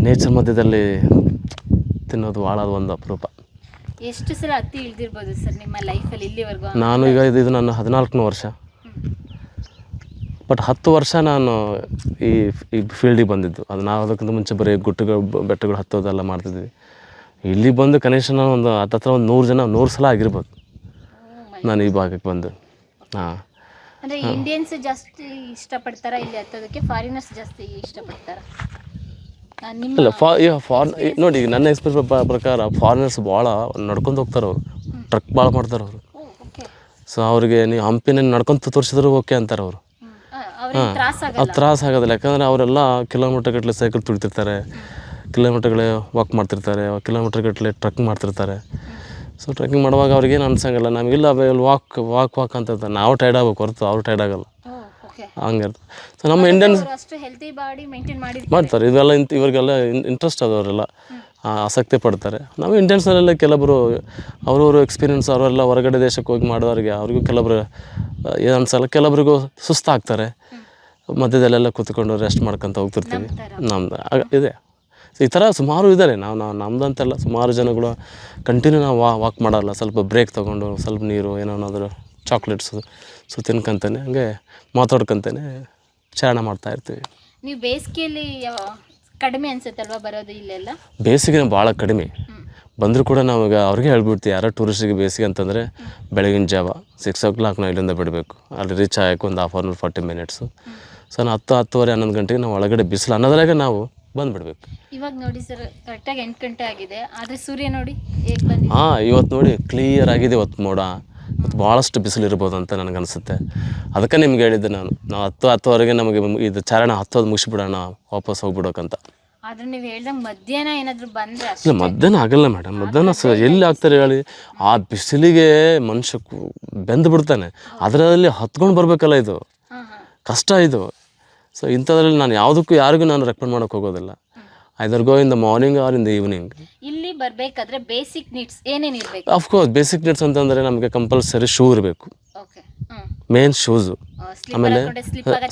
Nature ಮಧ್ಯದಲ್ಲಿ ತಿನ್ನೋದು ಭಾಳ ಒಂದು ಅಪರೂಪ. ಎಷ್ಟು ಸಲ ಹತ್ತಿ ಇಳಿದಿರ್ಬೋದು ಸರ್ ನಿಮ್ಮ ಲೈಫಲ್ಲಿ ಇಲ್ಲಿವರೆಗೂ? ನಾನು ಈಗ ಇದು ನನ್ನ 14ನೇ ವರ್ಷ. ಬಟ್ 10 ವರ್ಷ ನಾನು ಈ ಫೀಲ್ಡಿಗೆ ಬಂದಿದ್ದು. ಅದು ನಾವು ಅದಕ್ಕಿಂತ ಮುಂಚೆ ಬರೀ ಗುಟ್ಟಗಳು ಬೆಟ್ಟಗಳು ಹತ್ತೋದೆಲ್ಲ ಮಾಡ್ತಿದ್ವಿ. ಇಲ್ಲಿ ಬಂದು ಕನಿಷ್ಠ ನಾನು ಒಂದು ಹತ್ತತ್ರ ಒಂದು 100 ಸಲ ಆಗಿರ್ಬೋದು ನಾನು ಈ ಭಾಗಕ್ಕೆ ಬಂದು. ಹಾಂ, ಅಂದರೆ ಇಂಡಿಯನ್ಸ್ ಜಾಸ್ತಿ ಇಷ್ಟಪಡ್ತಾರಾ ಇಲ್ಲಿ ಹತ್ತೋದಕ್ಕೆ, ಫಾರಿನರ್ಸ್ ಜಾಸ್ತಿ ಇಷ್ಟಪಡ್ತಾರಾ? ಇಲ್ಲ, ನೋಡಿ, ಈಗ ನನ್ನ ಎಕ್ಸ್ಪೀರಿಯನ್ಸ್ ಪ್ರಕಾರ ಫಾರಿನರ್ಸ್ ಭಾಳ ನಡ್ಕೊಂಡು ಹೋಗ್ತಾರೆ. ಅವರು ಟ್ರಕ್ ಭಾಳ ಮಾಡ್ತಾರೆ ಅವರು. ಸೊ ಅವ್ರಿಗೆ ನೀವು ಹಂಪಿನ ನಡ್ಕೊತ ತೋರಿಸಿದ್ರು ಓಕೆ ಅಂತಾರೆ ಅವರು. ಹಾಂ, ಅದು ತ್ರಾಸ ಆಗೋದಿಲ್ಲ. ಯಾಕಂದರೆ ಅವರೆಲ್ಲ ಕಿಲೋಮೀಟರ್ ಗಟ್ಟಲೆ ಸೈಕಲ್ ತುಳಿತಿರ್ತಾರೆ, ಕಿಲೋಮೀಟರ್ಗಳೇ ವಾಕ್ ಮಾಡ್ತಿರ್ತಾರೆ, ಕಿಲೋಮೀಟರ್ ಗಟ್ಟಲೆ ಟ್ರಕ್ ಮಾಡ್ತಿರ್ತಾರೆ. ಸೊ ಟ್ರೆಕ್ಕಿಂಗ್ ಮಾಡುವಾಗ ಅವ್ರಿಗೇನು ಅನ್ಸಂಗಿಲ್ಲ. ನಮಗಿಲ್ಲ ವಾಕ್ ಅಂತ ಇರ್ತಾರೆ. ನಾವು ಟೈರ್ಡ್ ಆಗ್ಬೇಕು ಹೊರತು ಅವ್ರು ಟೈರ್ಡ್ ಆಗೋಲ್ಲ, ಹಂಗಿರ್ತದೆ. ಸೊ ನಮ್ಮ ಇಂಡಿಯನ್ಸ್ ಮಾಡ್ತಾರೆ ಇದೆಲ್ಲ. ಇವ್ರಿಗೆಲ್ಲ ಇಂಟ್ರೆಸ್ಟ್ ಅದವರೆಲ್ಲ ಆಸಕ್ತಿ ಪಡ್ತಾರೆ. ನಾವು ಇಂಡಿಯನ್ಸ್ನಲ್ಲೆಲ್ಲ ಕೆಲವರು ಅವ್ರವ್ರ ಎಕ್ಸ್ಪೀರಿಯೆನ್ಸ್ ಅವರೆಲ್ಲ ಹೊರಗಡೆ ದೇಶಕ್ಕೆ ಹೋಗಿ ಮಾಡೋರಿಗೆ ಅವ್ರಿಗೂ ಕೆಲವರು ಏನು ಅನ್ಸಲ್ಲ, ಕೆಲವರಿಗೂ ಸುಸ್ತಾಗ್ತಾರೆ. ಮಧ್ಯದಲ್ಲೆಲ್ಲ ಕೂತ್ಕೊಂಡು ರೆಸ್ಟ್ ಮಾಡ್ಕೊತ ಹೋಗ್ತಿರ್ತೀವಿ. ನಮ್ದು ಇದೆ. ಈ ಥರ ಸುಮಾರು ಇದ್ದಾರೆ. ನಮ್ದಂತೆಲ್ಲ ಸುಮಾರು ಜನಗಳು ಕಂಟಿನ್ಯೂ ನಾವು ವಾಕ್ ಮಾಡಲ್ಲ, ಸ್ವಲ್ಪ ಬ್ರೇಕ್ ತೊಗೊಂಡು ಸ್ವಲ್ಪ ನೀರು ಏನಾದರೂ ಚಾಕ್ಲೇಟ್ಸು ಸೊ ತಿನ್ಕೊಂತಾನೆ ಹಂಗೆ ಮಾತಾಡ್ಕೊತಾನೆ ಚಾರಣ ಮಾಡ್ತಾಯಿರ್ತೀವಿ. ನೀವು ಬೇಸಿಗೆಯಲ್ಲಿ ಕಡಿಮೆ ಅನ್ಸುತ್ತಲ್ವ ಬರೋದು ಇಲ್ಲೆಲ್ಲ? ಬೇಸಿಗೆ ಭಾಳ ಕಡಿಮೆ ಬಂದರೂ ಕೂಡ ನಾವೀಗ ಅವ್ರಿಗೆ ಹೇಳ್ಬಿಡ್ತೀವಿ. ಯಾರೋ ಟೂರಿಸ್ಟಿಗೆ ಬೇಸಿಗೆ ಅಂತಂದರೆ ಬೆಳಗಿನ ಜಾವ 6 o'clock ನಾವು ಇಲ್ಲಿಂದ ಬಿಡಬೇಕು. ಅಲ್ಲಿ ರೀಚ್ ಆಗೋಕ್ಕೆ ಒಂದು 1/2 hour 40 minutes. ಸೊ ನಾವು 10-10:30 11 ಗಂಟೆಗೆ ನಾವು ಒಳಗಡೆ ಬಿಸಿಲು ಅನ್ನೋದ್ರಾಗೆ ನಾವು ಬಂದುಬಿಡ್ಬೇಕು. ಇವಾಗ ನೋಡಿ ಸರ್, ಕರೆಕ್ಟಾಗಿ 8 ಗಂಟೆ ಆಗಿದೆ, ಆದರೆ ಸೂರ್ಯ ನೋಡಿ ಹೇಗೆ ಬಂದಿದೆ. ಹಾಂ, ಇವತ್ತು ನೋಡಿ ಕ್ಲಿಯರ್ ಆಗಿದೆ. ಇವತ್ತು ಮೋಡ, ಮತ್ತು ಭಾಳಷ್ಟು ಬಿಸಿಲು ಇರ್ಬೋದು ಅಂತ ನನಗನ್ಸುತ್ತೆ. ಅದಕ್ಕೆ ನಿಮ್ಗೆ ಹೇಳಿದ್ದೆ ನಾವು 10-10:30ವರೆಗೆ ನಮಗೆ ಇದು ಚಾರಣ ಹತ್ತೋದು ಮುಗಿಸ್ಬಿಡೋಣ, ವಾಪಸ್ ಹೋಗ್ಬಿಡೋಕ್ಕಂತ. ಆದರೆ ನೀವು ಹೇಳ್ದಂಗೆ ಮಧ್ಯಾಹ್ನ ಏನಾದರೂ ಬಂದರೆ ಇಲ್ಲ, ಮಧ್ಯಾಹ್ನ ಆಗಲ್ಲ ಮೇಡಮ್. ಮಧ್ಯಾಹ್ನ ಎಲ್ಲಿ ಆಗ್ತಾರೆ ಹೇಳಿ? ಆ ಬಿಸಿಲಿಗೆ ಮನುಷ್ಯ ಬೆಂದು ಬಿಡ್ತಾನೆ. ಅದರಲ್ಲಿ ಹತ್ಕೊಂಡು ಬರಬೇಕಲ್ಲ, ಇದು ಕಷ್ಟ ಇದು. ಸೊ ಇಂಥದ್ರಲ್ಲಿ ನಾನು ಯಾವುದಕ್ಕೂ ಯಾರಿಗೂ ನಾನು ರೆಕಮೆಂಡ್ ಮಾಡೋಕ್ಕೆ ಹೋಗೋದಿಲ್ಲ. Either go in the morning or in the evening. ಇಲ್ಲಿ ಬರಬೇಕಾದ್ರೆ ಬೇಸಿಕ್ ನೀಡ್ಸ್ ಏನೇನು ಇರಬೇಕು? ಅಫ್ಕೋರ್ಸ್ ಬೇಸಿಕ್ ನೀಡ್ಸ್ ಅಂತಂದರೆ ನಮಗೆ ಕಂಪಲ್ಸರಿ ಶೂ ಇರಬೇಕು, ಮೇನ್ ಶೂಸು. ಆಮೇಲೆ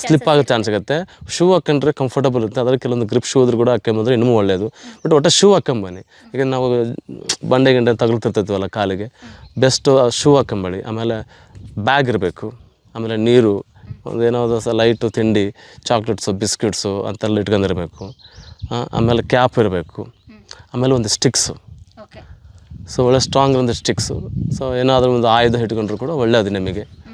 ಸ್ಲಿಪ್ ಆಗೋ ಚಾನ್ಸ್ ಆಗುತ್ತೆ. ಶೂ ಹಾಕೊಂಡ್ರೆ ಕಂಫರ್ಟಬಲ್ ಇರುತ್ತೆ. ಅದರ ಕೆಲವೊಂದು ಗ್ರಿಪ್ ಶೂ ಇದ್ರೂ ಕೂಡ ಹಾಕೊಂಬಂದ್ರೆ ಇನ್ನೂ ಒಳ್ಳೆಯದು. ಬಟ್ ಒಟ್ಟು ಶೂ ಹಾಕೊಂಬನ್ನಿ. ಈಗ ನಾವು ಬಂಡೆ ಗಿಂಡೆ ತಗೊಳ್ತಿರ್ತೀವಲ್ಲ ಕಾಲಿಗೆ, ಬೆಸ್ಟು ಶೂ ಹಾಕೊಂಬೇಡಿ. ಆಮೇಲೆ ಬ್ಯಾಗ್ ಇರಬೇಕು. ಆಮೇಲೆ ನೀರು, ಒಂದು ಏನಾದರೂ ಲೈಟು ತಿಂಡಿ, ಚಾಕ್ಲೇಟ್ಸು ಬಿಸ್ಕಿಟ್ಸು ಅಂತೆಲ್ಲ ಇಟ್ಕೊಂಡಿರಬೇಕು. ಆಮೇಲೆ ಕ್ಯಾಪ್ ಇರಬೇಕು. ಆಮೇಲೆ ಒಂದು ಸ್ಟಿಕ್ಸು, ಸೊ ಒಳ್ಳೆ ಸ್ಟ್ರಾಂಗ್ ಒಂದು ಸ್ಟಿಕ್ಸು. ಸೊ ಏನಾದರೂ ಒಂದು ಆಯುಧ ಇಟ್ಕೊಂಡ್ರು ಕೂಡ ಒಳ್ಳೆಯದು ನಿಮಗೆ.